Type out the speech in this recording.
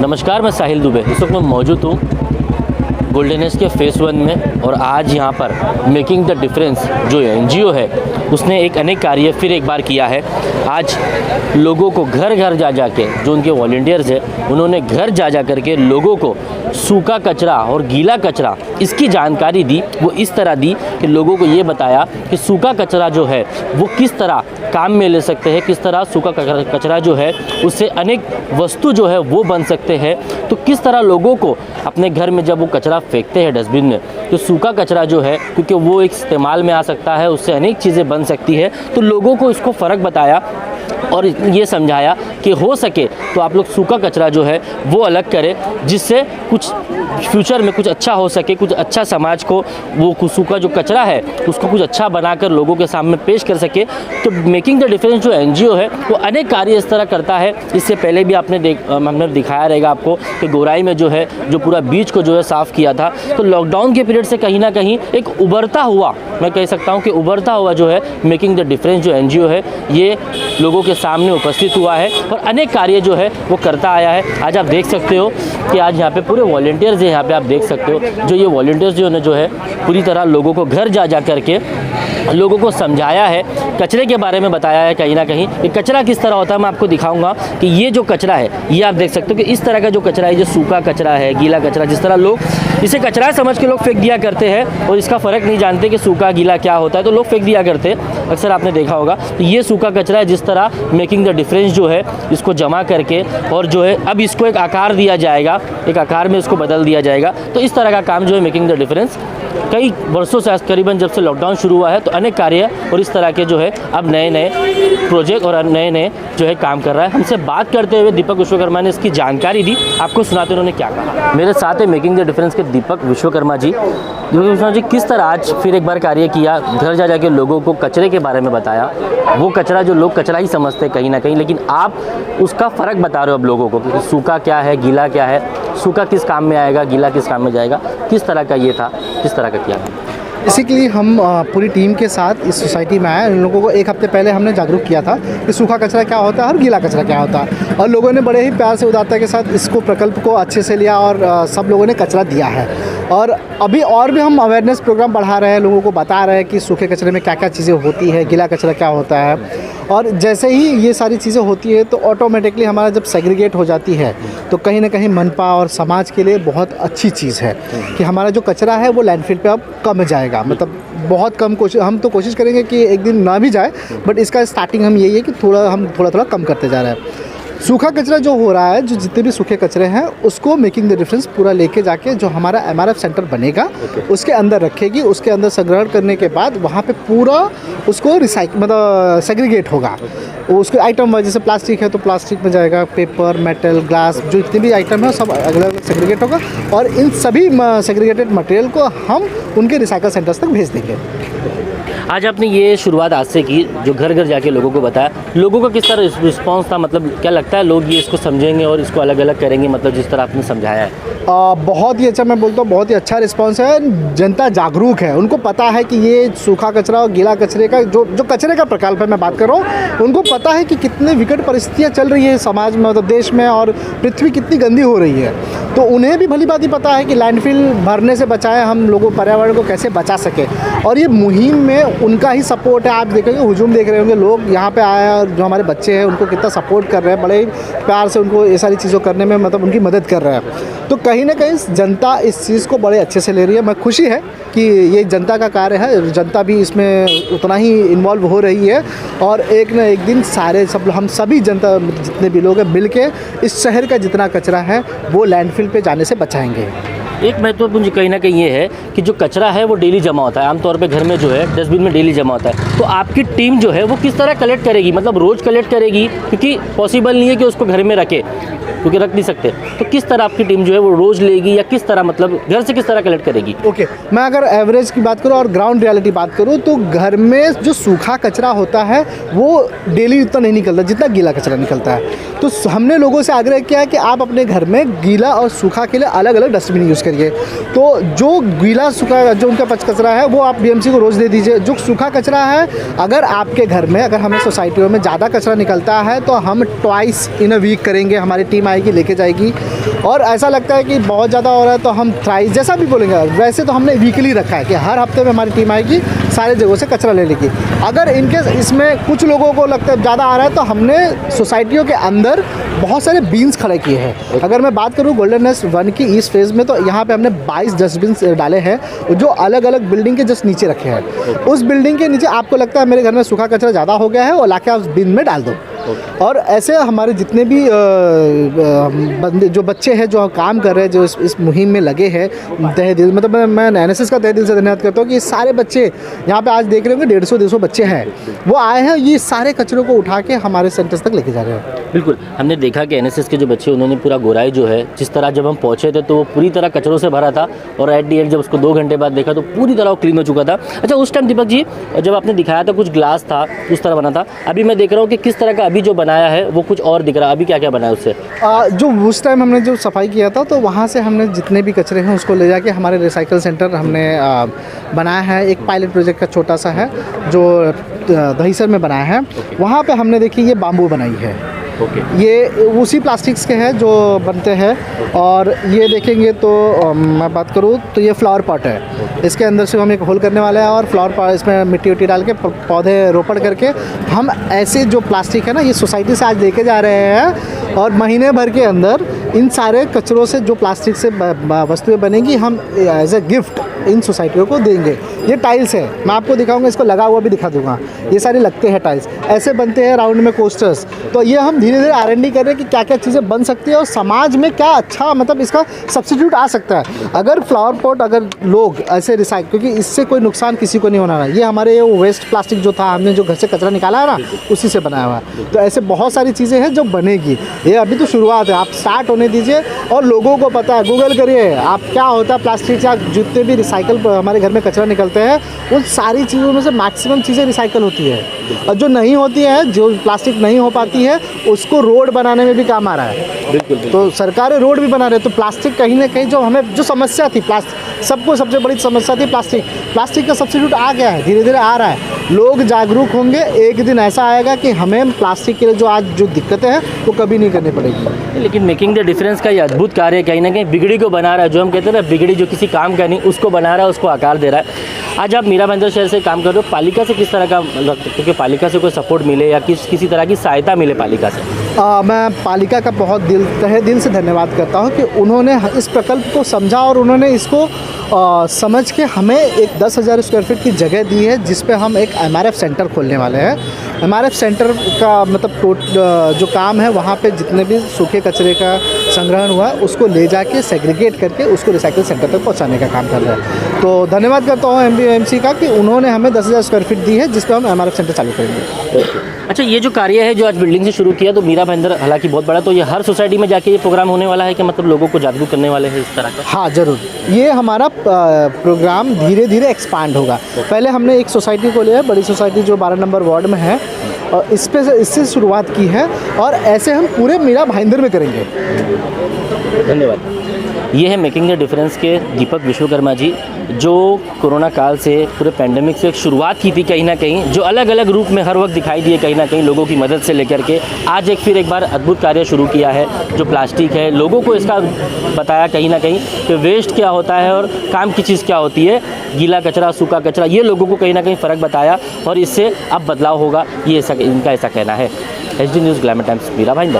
नमस्कार, मैं साहिल दुबे। इस वक्त मैं मौजूद हूँ गोल्डननेस के फेज़ 1 में और आज यहाँ पर मेकिंग द डिफरेंस जो एनजीओ है उसने एक अनेक कार्य फिर एक बार किया है। आज लोगों को घर घर जा के जो उनके वॉलंटियर्स हैं उन्होंने घर जा कर के लोगों को सूखा कचरा और गीला कचरा इसकी जानकारी दी। वो इस तरह दी कि लोगों को ये बताया कि सूखा कचरा जो है वो किस तरह काम में ले सकते हैं, किस तरह सूखा कचरा जो है उससे अनेक वस्तु जो है वो बन सकते हैं। तो किस तरह लोगों को अपने घर में जब वो कचरा फेंकते हैं डस्टबिन में, तो सूखा कचरा जो है क्योंकि वो एक इस्तेमाल में आ सकता है, उससे अनेक चीज़ें बन सकती है। तो लोगों को इसको फ़र्क बताया और ये समझाया कि हो सके तो आप लोग सूखा कचरा जो है वो अलग करें, जिससे कुछ फ्यूचर में कुछ अच्छा हो सके, कुछ अच्छा समाज को वो सूखा जो कचरा है उसको कुछ अच्छा बनाकर लोगों के सामने पेश कर सके। तो मेकिंग द डिफरेंस जो एनजीओ है वो अनेक कार्य इस तरह करता है। इससे पहले भी हमने दिखाया रहेगा आपको कि गोराई में जो है जो पूरा बीच को जो है साफ़ किया था। तो लॉकडाउन के पीरियड से कहीं ना कहीं एक उभरता हुआ, मैं कह सकता हूँ कि उभरता हुआ जो है मेकिंग द डिफरेंस जो एनजीओ है ये लोगों के सामने उपस्थित हुआ है और अनेक कार्य जो है वो करता आया है। आज आप देख सकते हो कि आज यहाँ पे पूरे वॉलंटियर्स हैं। यहाँ पे आप देख सकते हो जो ये वॉलंटियर्स जो है पूरी तरह लोगों को घर जा करके लोगों को समझाया है, कचरे के बारे में बताया है। कहीं ना कहीं ये कचरा किस तरह होता है मैं आपको दिखाऊंगा कि ये जो कचरा है ये आप देख सकते हो कि इस तरह का जो कचरा है, जो सूखा कचरा है, गीला कचरा, जिस तरह लोग इसे कचरा समझ के लोग फेंक दिया करते हैं और इसका फ़र्क नहीं जानते कि सूखा गीला क्या होता है, तो लोग फेंक दिया करते हैं। अक्सर आपने देखा होगा। तो ये सूखा कचरा है, जिस तरह मेकिंग द डिफरेंस जो है इसको जमा करके और जो है अब इसको एक आकार दिया जाएगा, एक आकार में इसको बदल दिया जाएगा। तो इस तरह का काम जो है मेकिंग द डिफरेंस कई वर्षों से, करीबन जब से लॉकडाउन शुरू हुआ है तो अनेक कार्य और इस तरह के जो है अब नए नए प्रोजेक्ट और नए जो है काम कर रहा है। हमसे बात करते हुए दीपक विश्वकर्मा ने इसकी जानकारी दी। आपको सुनाते उन्होंने क्या कहा। मेरे साथ है मेकिंग द डिफरेंस के दीपक विश्वकर्मा जी। दीपक विश्वकर्मा जी, किस तरह आज फिर एक बार कार्य किया, घर जा के लोगों को कचरे के बारे में बताया। वो कचरा जो लोग कचरा ही समझते हैं कहीं ना कहीं, लेकिन आप उसका फ़र्क बता रहे हो अब लोगों को कि सूखा क्या है, गीला क्या है, सूखा किस काम में आएगा, गीला किस काम में जाएगा, किस तरह का ये था, किस तरह का किया। इसी के लिए हम पूरी टीम के साथ इस सोसाइटी में आए। इन लोगों को एक हफ्ते पहले हमने जागरूक किया था कि सूखा कचरा क्या होता है और गीला कचरा क्या होता है, और लोगों ने बड़े ही प्यार से उदारता के साथ इसको प्रकल्प को अच्छे से लिया और सब लोगों ने कचरा दिया है। और अभी और भी हम अवेयरनेस प्रोग्राम बढ़ा रहे हैं, लोगों को बता रहे हैं कि सूखे कचरे में क्या क्या चीज़ें होती है, गीला कचरा क्या होता है। और जैसे ही ये सारी चीज़ें होती है तो ऑटोमेटिकली हमारा जब सेग्रीगेट हो जाती है तो कहीं ना कहीं मनपा और समाज के लिए बहुत अच्छी चीज़ है कि हमारा जो कचरा है वो लैंडफिल पे अब कम जाएगा। मतलब बहुत कम हम तो कोशिश करेंगे कि एक दिन ना भी जाए, बट इसका स्टार्टिंग हम यही है कि हम थोड़ा कम करते जा रहे हैं। सूखा कचरा जो हो रहा है, जो जितने भी सूखे कचरे हैं उसको मेकिंग द डिफरेंस पूरा लेके जाके जो हमारा MRF सेंटर बनेगा उसके अंदर रखेगी। उसके अंदर संग्रहण करने के बाद वहाँ पे पूरा उसको मतलब सेग्रीगेट होगा। उसके आइटम जैसे प्लास्टिक है तो प्लास्टिक में जाएगा, पेपर, मेटल, ग्लास, जो जितने भी आइटम है सब अलग अलग सेग्रीगेट होगा और इन सभी सेग्रीगेटेड मटेरियल को हम उनके रिसाइकल सेंटर्स तक भेज देंगे। आज आपने ये शुरुआत आज से की, जो घर घर जाके लोगों को बताया, लोगों का किस तरह रिस्पांस था? मतलब क्या लगता है लोग ये इसको समझेंगे और इसको अलग अलग करेंगे, मतलब जिस तरह आपने समझाया है? बहुत ही अच्छा, मैं बोलता हूँ बहुत ही अच्छा रिस्पांस है। जनता जागरूक है, उनको पता है कि ये सूखा कचरा और गीला कचरे का जो कचरे का प्रकल्प है मैं बात कर रहा हूँ, उनको पता है कि कितने विकट परिस्थितियाँ चल रही है समाज में, मतलब देश में, और पृथ्वी कितनी गंदी हो रही है। तो उन्हें भी भली बात ही पता है कि लैंडफिल भरने से बचाएं, हम लोगों पर्यावरण को कैसे बचा सकें। और ये मुहिम में उनका ही सपोर्ट है। आप देखेंगे हुजूम देख रहे होंगे, लोग यहाँ पे आए और जो हमारे बच्चे हैं उनको कितना सपोर्ट कर रहे हैं, बड़े ही प्यार से उनको ये सारी चीज़ों करने में मतलब उनकी मदद कर रहे हैं। तो कहीं ना कहीं जनता इस चीज़ को बड़े अच्छे से ले रही है। मैं खुशी है कि ये जनता का कार्य है, जनता भी इसमें उतना ही इन्वॉल्व हो रही है और एक ना एक दिन सारे हम सभी जनता जितने भी लोग हैं मिल के इस शहर का जितना कचरा है वो लैंडफिल पे जाने से बचाएंगे। एक महत्वपूर्ण कहीं ना कहीं ये है कि जो कचरा है वो डेली जमा होता है, आमतौर पे घर में जो है डस्टबिन में डेली जमा होता है। तो आपकी टीम जो है वो किस तरह कलेक्ट करेगी, मतलब रोज़ कलेक्ट करेगी, क्योंकि पॉसिबल नहीं है कि उसको घर में रखे, क्योंकि रख नहीं सकते। तो किस तरह आपकी टीम जो है वो रोज़ लेगी या किस तरह, मतलब घर से किस तरह कलेक्ट करेगी? ओके, मैं अगर एवरेज की बात करूँ और ग्राउंड रियलिटी बात करूँ तो घर में जो सूखा कचरा होता है वो डेली उतना नहीं निकलता जितना गीला कचरा निकलता है। तो हमने लोगों से आग्रह किया कि आप अपने घर में गीला और सूखा के लिए अलग अलग डस्टबिन यूज़ करिए। करिए। तो जो गीला सूखा जो उनका कचरा है वो आप बीएमसी को रोज़ दे दीजिए। जो सूखा कचरा है, अगर आपके घर में, अगर हमें सोसाइटियों में ज़्यादा कचरा निकलता है तो हम ट्वाइस इन अ वीक करेंगे, हमारी टीम आएगी लेके जाएगी। और ऐसा लगता है कि बहुत ज़्यादा हो रहा है तो हम थ्राइस, जैसा भी बोलेंगे। वैसे तो हमने वीकली रखा है कि हर हफ्ते में हमारी टीम आएगी, सारे जगहों से कचरा ले लेगी। अगर इनकेस इसमें कुछ लोगों को लगता है ज़्यादा आ रहा है तो हमने सोसाइटियों के अंदर बहुत सारे बीन्स खड़े किए हैं। अगर मैं बात करूँ गोल्डन नेस्ट 1 की ईस्ट फेज़ में, तो यहाँ पे हमने 22 डस्टबिन डाले हैं जो अलग अलग बिल्डिंग के जस्ट नीचे रखे हैं। उस बिल्डिंग के नीचे आपको लगता है मेरे घर में सूखा कचरा ज़्यादा हो गया है, और लाके आप उस बिन में डाल दो। और ऐसे हमारे जितने भी बंदे, जो बच्चे हैं जो काम कर रहे हैं, जो इस मुहिम में लगे हैं, तहे दिल, मतलब मैं एनएसएस का तहे दिल से धन्यवाद करता हूँ कि सारे बच्चे यहाँ पे आज देख रहे होंगे 150-200 बच्चे हैं, वो आए हैं, ये सारे कचरों को उठा के हमारे सेंटर्स तक लेके जा रहे हैं। बिल्कुल, हमने देखा कि एनएसएस के जो बच्चे, उन्होंने पूरा गोराई जो है, जिस तरह जब हम पहुँचे थे तो वो पूरी तरह कचरों से भरा था, और एट दी एंड जब उसको 2 घंटे बाद देखा तो पूरी तरह वो क्लीन हो चुका था। अच्छा, उस टाइम दीपक जी जब आपने दिखाया था कुछ ग्लास था, उस तरह बना था, अभी मैं देख रहा हूँ कि किस तरह का अभी जो बनाया है वो कुछ और दिख रहा है। अभी क्या क्या बना है उससे? जो उस टाइम हमने जो सफाई किया था तो वहाँ से हमने जितने भी कचरे हैं उसको ले जाके हमारे रिसाइकल सेंटर हमने बनाया है। एक पायलट प्रोजेक्ट का छोटा सा है जो दहीसर में बनाया है। वहाँ पे हमने देखी ये बाम्बू बनाई है। ये उसी प्लास्टिक्स के हैं जो बनते हैं। और ये देखेंगे तो मैं बात करूँ तो ये फ्लावर पॉट है। इसके अंदर से हम एक होल करने वाले हैं और फ्लावर पॉट, इसमें मिट्टी उट्टी डाल के पौधे रोपण करके हम ऐसे जो प्लास्टिक है ना, ये सोसाइटी से आज लेके जा रहे हैं। और महीने भर के अंदर इन सारे कचरों से जो प्लास्टिक से वस्तुएं बनेंगी, हम एज ए गिफ्ट इन सोसाइटियों को देंगे। ये टाइल्स है, मैं आपको दिखाऊंगा, इसको लगा हुआ भी दिखा दूंगा। ये सारे लगते हैं टाइल्स, ऐसे बनते हैं राउंड में कोस्टर्स। तो ये हम धीरे धीरे R&D कर रहे हैं कि क्या क्या चीज़ें बन सकती है और समाज में क्या अच्छा, मतलब इसका सब्स्टिट्यूट आ सकता है। अगर फ्लावर पॉट, अगर लोग ऐसे रिसाइकल, क्योंकि इससे कोई नुकसान किसी को नहीं होना है। ये हमारे वेस्ट प्लास्टिक जो था, हमने जो घर से कचरा निकाला है ना, उसी से बनाया हुआ है। तो ऐसे बहुत सारी चीज़ें हैं जो बनेगी। ये अभी तो शुरुआत है, आप स्टार्ट होने दीजिए और लोगों को पता है, गूगल करिए आप क्या होता है प्लास्टिक से। जितने भी रिसाइकल हमारे घर में कचरा निकलते हैं, उन सारी चीज़ों में से मैक्सिमम चीज़ें रिसाइकल होती है। और जो नहीं होती है, जो प्लास्टिक नहीं हो पाती है, उसको रोड बनाने में भी काम आ रहा है। बिल्कुल। तो सरकारें रोड भी बना रहे हैं। तो प्लास्टिक कहीं ना कहीं जो हमें जो समस्या थी, प्लास्टिक सबको सबसे बड़ी समस्या थी प्लास्टिक का सब्स्टिट्यूट आ गया है, धीरे धीरे आ रहा है। लोग जागरूक होंगे, एक दिन ऐसा आएगा कि हमें प्लास्टिक के लिए जो आज जो दिक्कतें हैं वो कभी नहीं करनी पड़ेगी। लेकिन मेकिंग द डिफरेंस का ये अद्भुत कार्य कहीं ना कहीं बिगड़ी को बना रहा है। जो हम कहते हैं ना, बिगड़ी जो किसी काम का नहीं, उसको बना रहा है, उसको आकार दे रहा है। आज आप मीरा भाईंदर शहर से काम कर रहे हो, पालिका से किस तरह का, क्योंकि पालिका से कोई सपोर्ट मिले या किसी तरह की सहायता मिले पालिका से? मैं पालिका का बहुत तहे दिल से धन्यवाद करता हूँ कि उन्होंने इस प्रकल्प को समझा और उन्होंने इसको समझ के हमें एक 10,000 स्क्वायर फीट की जगह दी है, जिस पे हम एक MRF सेंटर खोलने वाले हैं। MRF सेंटर का मतलब जो काम है, वहाँ पे जितने भी सूखे कचरे का संग्रहण हुआ है उसको ले जाके सेग्रीगेट करके उसको रिसाइकिल सेंटर तक पहुँचाने का काम कर रहे हैं। तो धन्यवाद करता हूँ MBMC का कि उन्होंने हमें 10,000 स्क्वायर फीट दी है, जिस पर हम MRF सेंटर चालू करेंगे। अच्छा, ये जो कार्य है जो आज बिल्डिंग से शुरू किया, तो मीरा भाईंदर हालांकि बहुत बड़ा, तो ये हर सोसाइटी में जाके ये प्रोग्राम होने वाला है कि मतलब लोगों को जागरूक करने वाले हैं इस तरह का? हाँ ज़रूर, ये हमारा प्रोग्राम धीरे धीरे एक्सपांड होगा। पहले हमने एक सोसाइटी को लिया, बड़ी सोसाइटी जो 12 नंबर वार्ड में है, और इससे शुरुआत की है, और ऐसे हम पूरे मीरा भाईंदर में करेंगे। धन्यवाद। ये है मेकिंग द डिफरेंस के दीपक विश्वकर्मा जी, जो कोरोना काल से, पूरे पैंडेमिक से एक शुरुआत की थी कहीं ना कहीं, जो अलग अलग रूप में हर वक्त दिखाई दिए कहीं ना कहीं लोगों की मदद से लेकर के आज फिर एक बार अद्भुत कार्य शुरू किया है। जो प्लास्टिक है, लोगों को इसका बताया कहीं ना कहीं कि वेस्ट क्या होता है और काम की चीज़ क्या होती है, गीला कचरा, सूखा कचरा, ये लोगों को कहीं ना कहीं फ़र्क बताया और इससे अब बदलाव होगा, ये इनका ऐसा कहना है। HD news glamour times, Mira Bhayandar.